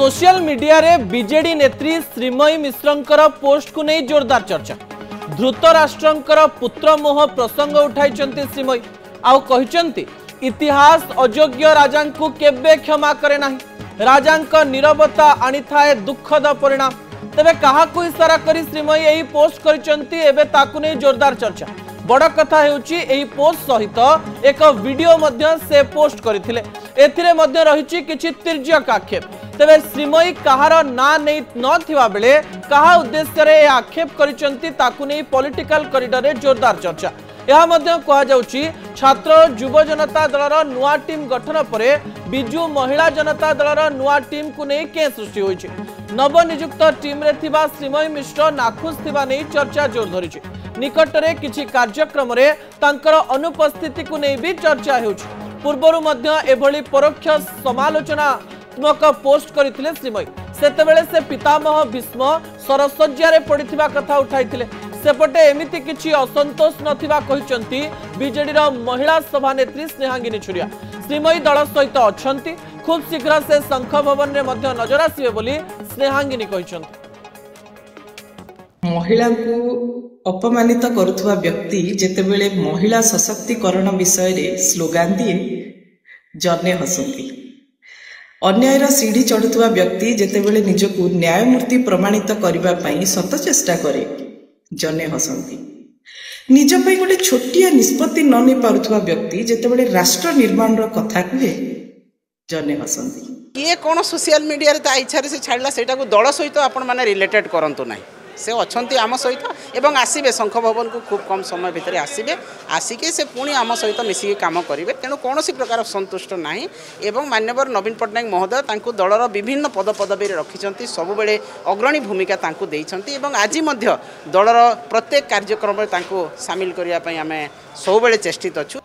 Social media रे BJD नेत्री Sreemayee मिश्रंकर post को नहीं जोरदार चर्चा। धृतराष्ट्रंकर पुत्र मोह प्रसंग उठाई श्रीमयी आउ कहते इतिहास अयोग्य राजा को केबे क्षमा करे ना। राजा नीरवता आनी थाए दुखद परिणाम। तेबे कहा इशारा करी श्रीमयी यही पोस्ट कर जोरदार चर्चा। बड़ कथा होची पोस्ट सहित एक वीडियो मध्य से पोस्ट करथिले। एथिरे मध्य रहिछि किछि तिर्यक आक्षेप। तेबे श्रीमयी कहार ना नहीं नथिबा बेले कहा उद्देश्य रे आक्षेप करिसंती ताकु नै पॉलिटिकल कॉरिडोर रे जोरदार चर्चा। यह मध्य कहा जाउछि छात्र युव जनता दलर नुआ टीम गठन परे बिजू महिला जनता दलर नुआ टीम को नै के सृष्टि होइछि। नवनियुक्त टीम रे थिबा श्रीमयी मिश्र नाखुश थिबा नै चर्चा जोर धरिछि। निकटरे किछि कार्यक्रम रे तांकर अनुपस्थिति को नै भी चर्चा हेउछि। पूर्वरु मध्य एभली परोक्ष समालोचनात्मक पोस्ट करथिले श्रीमयी। सेतेबेले से पितामह भीष्म सरसज्जा रे पड़िथिबा कथा उठाइथिले। सेपटे एमिति किछि असंतोष नथिबा कहिसंती बीजेडी रो महिला सभानेत्री स्नेहांगिनी छुरिया। श्रीमयी दल सहित अछंती। खूब शीघ्र से शंख भवन रे मध्य नजर आसीबे बोली स्नेहांगिनी कहिसंती। महिला को अपमानित करुवा व्यक्ति जेतेबेले महिला सशक्तिकरण विषय रे स्लोगान दिए जने हसंती। अन्यायर सीढ़ी चढ़ुवा व्यक्ति जेतेबेले निजको न्यायमूर्ति प्रमाणित करबा पई सत चेष्टा करे जने हसंती। निज पई गोटे छोटिया निष्पत्ति न नै पारुवा व्यक्ति जेतेबेले राष्ट्र निर्माण रो कथा कहे जने हसंती। ये कौन सोशल मीडिया रे ता इच्छा रे से छाड़ला सेटा को दल सहित आपण माने रिलेटेड करंतु नाही। से अच्छी आम सहित एवं आसबे शंख भवन को खूब कम समय भितर आसबे आसिके से पुणी आम सहित मिसिक काम करेंगे। तेणु कौन प्रकार संतुष्ट ना एवं मान्यवर नवीन पट्टनायक महोदय तांको दलर विभिन्न पद पदवी रखिंट सब बेले अग्रणी भूमिका तांको देइछंती एवं आज दलर प्रत्येक कार्यक्रम सामिल करने आम सब चेष्टित अच्छु।